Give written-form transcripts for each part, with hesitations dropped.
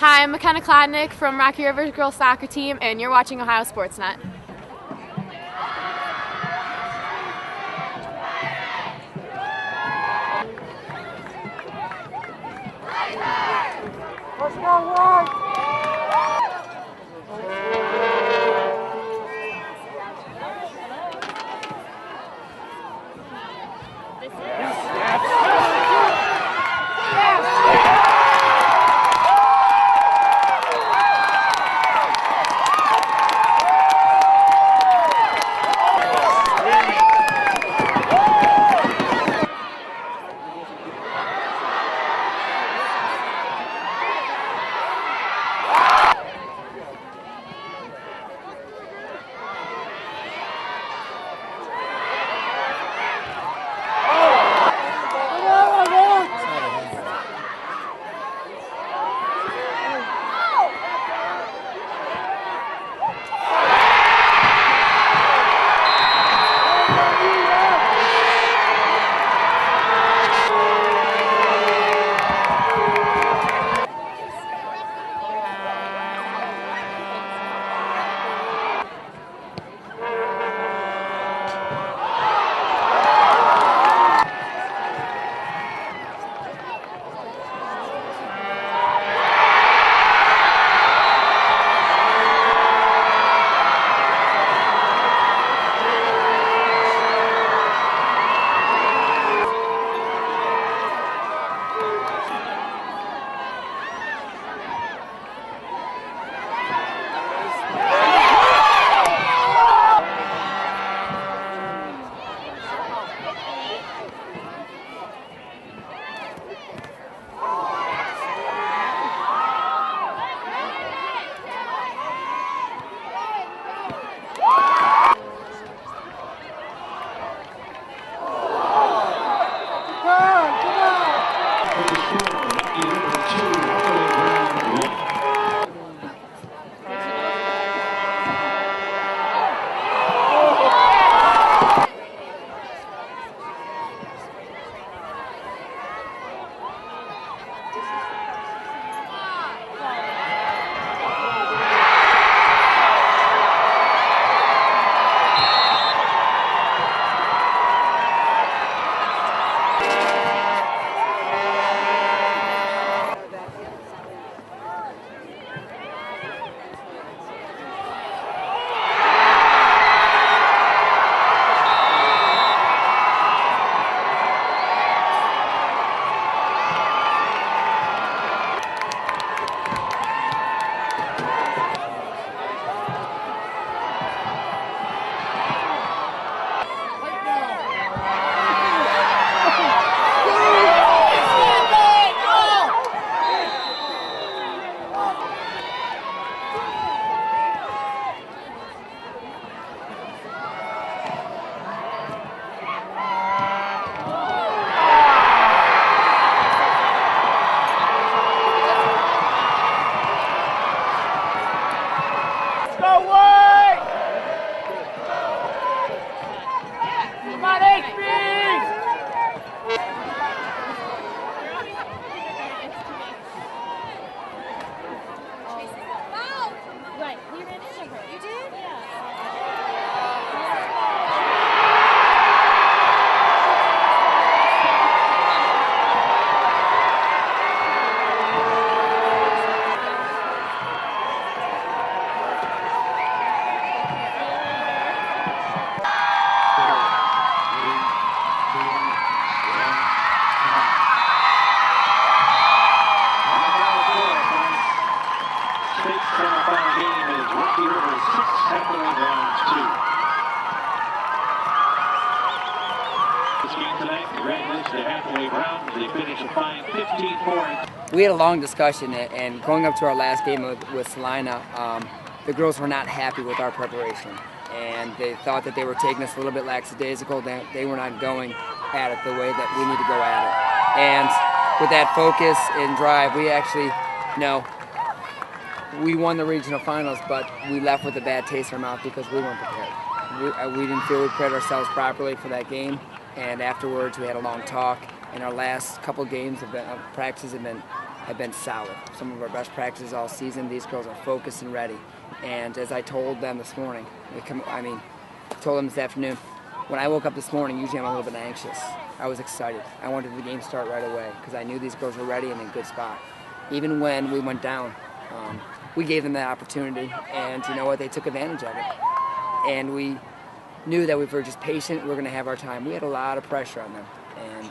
Hi, I'm McKenna Kladnick from Rocky River Girls Soccer Team, and you're watching Ohio Sportsnet. Let's go, White! Semifinal game is Rocky River 6, Hathaway Browns 2. This game tonight, congratulations to Hathaway Browns. They finished a fine 15-4. We had a long discussion, and going up to our last game with Salina, the girls were not happy with our preparation, and they thought that they were taking us a little bit lackadaisical. They were not going at it the way that we need to go at it. And with that focus and drive, we actually, we won the regional finals, but we left with a bad taste in our mouth because we weren't prepared. We didn't feel we prepared ourselves properly for that game, and afterwards we had a long talk. And our last couple games practices have have been solid. Some of our best practices all season. These girls are focused and ready. And as I told them this morning, told them this afternoon, when I woke up this morning, usually I'm a little bit anxious. I was excited. I wanted the game to start right away because I knew these girls were ready and in a good spot. Even when we went down, we gave them that opportunity, and you know what? They took advantage of it. And we knew that if we were just patient, we were going to have our time. We had a lot of pressure on them, and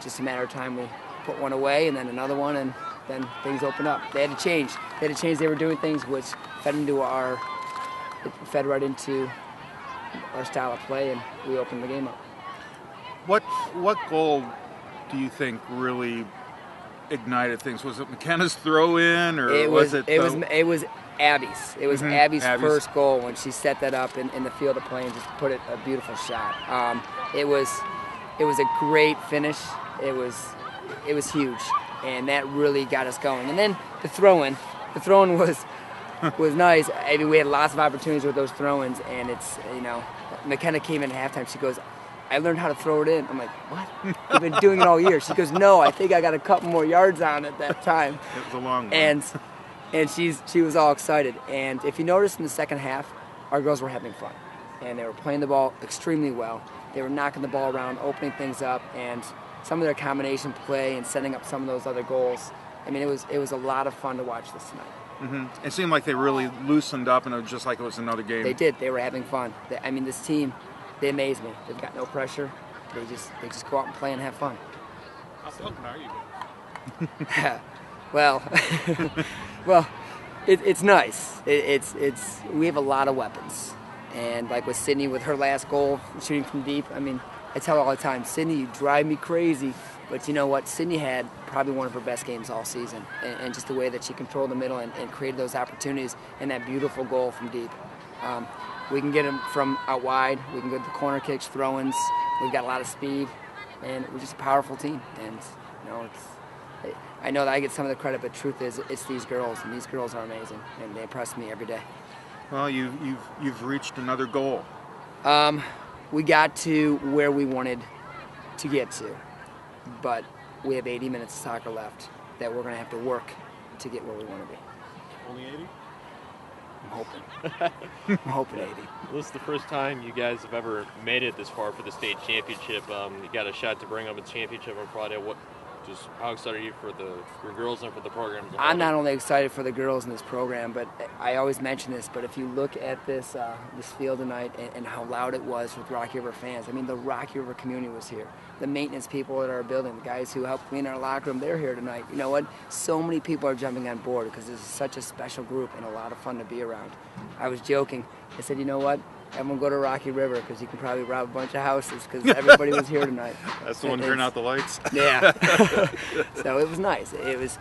just a matter of time, we put one away and then another one, and then things opened up. They had to change. They were doing things which fed right into our style of play, and we opened the game up. What goal do you think really ignited things? Was it McKenna's throw in, or was it? It was Abby's. It was Abby's first goal when she set that up in the field of play and just put it a beautiful shot. It was a great finish. It was huge, and that really got us going. And then the throw-in was nice. I mean, we had lots of opportunities with those throw-ins, and McKenna came in at halftime. She goes, "I learned how to throw it in." I'm like, "What? You've been doing it all year." She goes, "No, I think I got a couple more yards on it that time." It was a long one. And she was all excited. And if you notice in the second half, our girls were having fun, and they were playing the ball extremely well. They were knocking the ball around, opening things up, and some of their combination play and setting up some of those other goals. I mean, it was a lot of fun to watch this tonight. Mm-hmm. It seemed like they really loosened up, and it was just like it was another game. They did. They were having fun. This team, they amaze me. They've got no pressure. They just go out and play and have fun. How broken are you? Well, it's nice. We have a lot of weapons, and like with Sydney with her last goal, shooting from deep. I mean, I tell her all the time, Sydney, you drive me crazy. But you know what? Sydney had probably one of her best games all season, and just the way that she controlled the middle and created those opportunities and that beautiful goal from deep. We can get them from out wide. We can get the corner kicks, throw-ins. We've got a lot of speed, and we're just a powerful team. And I know that I get some of the credit, but the truth is, it's these girls, and these girls are amazing, and they impress me every day. Well, you've reached another goal. We got to where we wanted to get to, but we have 80 minutes of soccer left that we're going to have to work to get where we want to be. Only 80? I'm hoping 80. Well, this is the first time you guys have ever made it this far for the state championship. You got a shot to bring up a championship on Friday. How excited are you for your girls and for the program? I'm not only excited for the girls in this program, but I always mention this, but if you look at this field tonight and how loud it was with Rocky River fans, I mean, the Rocky River community was here. The maintenance people at our building, the guys who help clean our locker room, they're here tonight. You know what? So many people are jumping on board because this is such a special group and a lot of fun to be around. I was joking. I said, you know what? Everyone go to Rocky River because you can probably rob a bunch of houses because everybody was here tonight. That's the one turning out the lights? Yeah. So it was nice. It was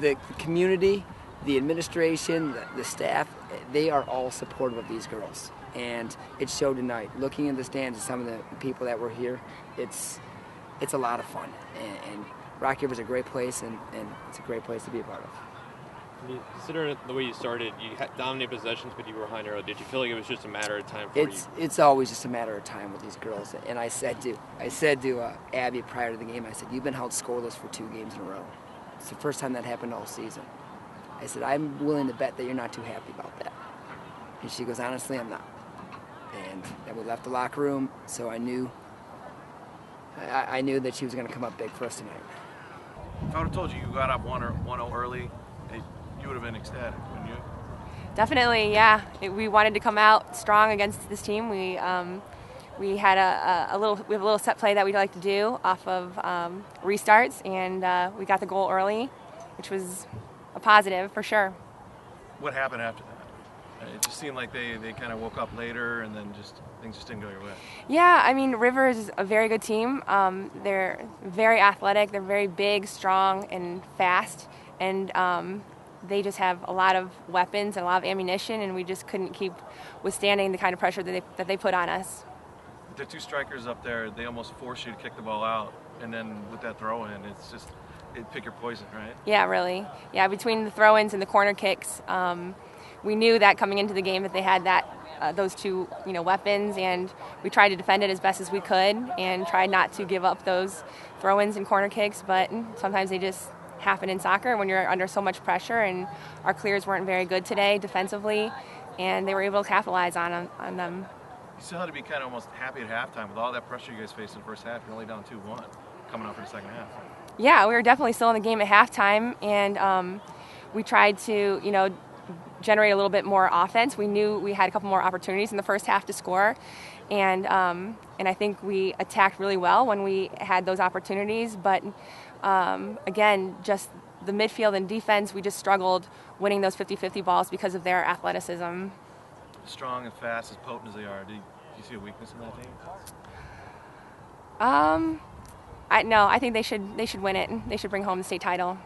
the community, the administration, the staff, they are all supportive of these girls. And it showed tonight. Looking in the stands at some of the people that were here, it's a lot of fun. And Rocky River's a great place, and it's a great place to be a part of. Considering the way you started, you had dominated possessions, but you were behind early. Did you feel like it was just a matter of time for you? It's always just a matter of time with these girls. And I said to Abby prior to the game, I said, you've been held scoreless for 2 games in a row. It's the first time that happened all season. I said, I'm willing to bet that you're not too happy about that. And she goes, honestly, I'm not. And then we left the locker room, so I knew that she was going to come up big for us tonight. If I would have told you got up 1-0 early, you would have been ecstatic, wouldn't you? Definitely, yeah. We wanted to come out strong against this team. We had a little set play that we'd like to do off of restarts, and we got the goal early, which was a positive for sure. What happened after that? It just seemed like they kind of woke up later, and then things just didn't go your way. Yeah, I mean, Rivers is a very good team. They're very athletic. They're very big, strong, and fast, and they just have a lot of weapons and a lot of ammunition, and we just couldn't keep withstanding the kind of pressure that they put on us. The 2 strikers up there, they almost force you to kick the ball out, and then with that throw-in, it'd pick your poison, right? Yeah, really. Yeah, between the throw-ins and the corner kicks, we knew that coming into the game that they had those 2 weapons, and we tried to defend it as best as we could and tried not to give up those throw-ins and corner kicks, but sometimes they just happen in soccer when you're under so much pressure, and our clears weren't very good today defensively, and they were able to capitalize on them. You still had to be kind of almost happy at halftime with all that pressure you guys faced in the first half. You're only down 2-1 coming out for the second half. Yeah, we were definitely still in the game at halftime, and we tried to, generate a little bit more offense. We knew we had a couple more opportunities in the first half to score, and I think we attacked really well when we had those opportunities. But again, just the midfield and defense, we just struggled winning those 50-50 balls because of their athleticism. Strong and fast, as potent as they are, do you see a weakness in that team? No, I think they should win it. They should bring home the state title.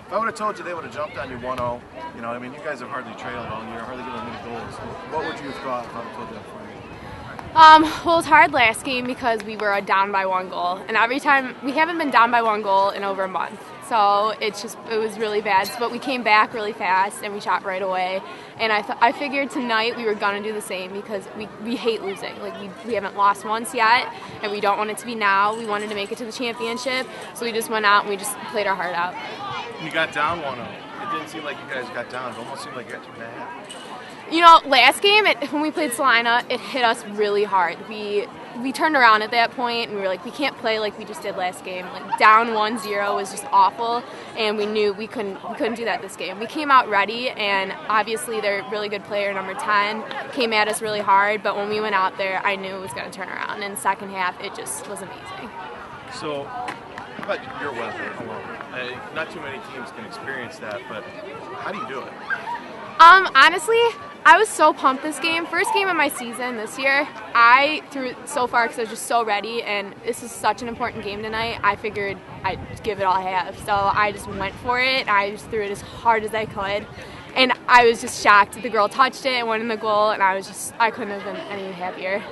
If I would have told you they would have jumped on you 1-0, you guys have hardly trailed all year, hardly given them any goals. What would you have thought if I would have told you that for you? Well, it was hard last game because we were down by 1 goal, and every time we haven't been down by 1 goal in over a month. So it was really bad. But we came back really fast and we shot right away. And I figured tonight we were gonna do the same because we hate losing. Like we haven't lost once yet, and we don't want it to be now. We wanted to make it to the championship, so we just went out and we just played our heart out. You got down 1-0. It didn't seem like you guys got down. It almost seemed like you got 2.5. Last game when we played Salina, it hit us really hard. We turned around at that point and we were like, we can't play like we just did last game. Like down 1-0 was just awful, and we knew we couldn't do that this game. We came out ready, and obviously their really good player, number 10, came at us really hard. But when we went out there, I knew it was going to turn around. And the second half, it just was amazing. So, how about your weather alone? Not too many teams can experience that, but how do you do it? Honestly, I was so pumped this game. First game of my season this year. I threw it so far because I was just so ready, and this is such an important game tonight. I figured I'd give it all I have. So I just went for it. I just threw it as hard as I could. And I was just shocked. The girl touched it and went in the goal, and I couldn't have been any happier.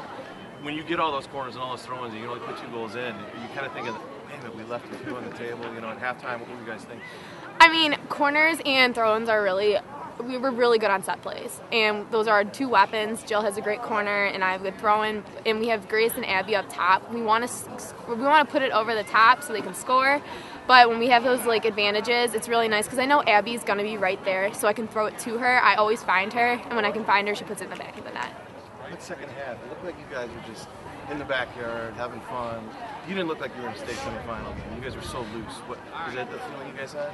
When you get all those corners and all those throw-ins and you only put 2 goals in, you kind of think of, damn it, we left a few on the table. At halftime, what do you guys think? I mean, corners and throw-ins we were really good on set plays, and those are our 2 weapons. Jill has a great corner, and I have a good throw-in, and we have Grace and Abby up top. We want to put it over the top so they can score, but when we have those advantages, it's really nice because I know Abby's going to be right there, so I can throw it to her. I always find her, and when I can find her, she puts it in the back of the net. That second half, it looked like you guys were just in the backyard having fun. You didn't look like you were in state semifinals. You guys were so loose. Is that the feeling you guys had?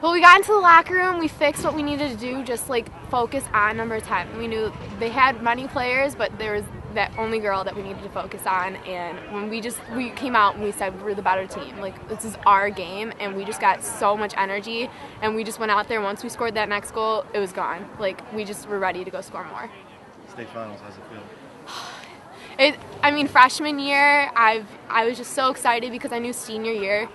Well, we got into the locker room, we fixed what we needed to do, just focus on number 10. We knew they had many players, but there was that only girl that we needed to focus on, and when we came out and we said we're the better team, this is our game, and we just got so much energy, and we just went out there. Once we scored that next goal, it was gone. We just were ready to go score more. State finals, how's it feel? Freshman year, I was just so excited because I knew senior year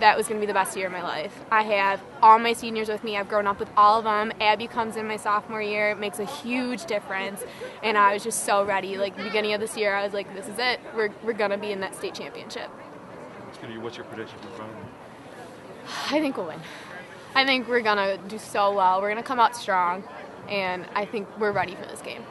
that was going to be the best year of my life. I have all my seniors with me. I've grown up with all of them. Abby comes in my sophomore year. It makes a huge difference, and I was just so ready. The beginning of this year, I was like, this is it. We're going to be in that state championship. What's your prediction for the final? I think we'll win. I think we're going to do so well. We're going to come out strong, and I think we're ready for this game.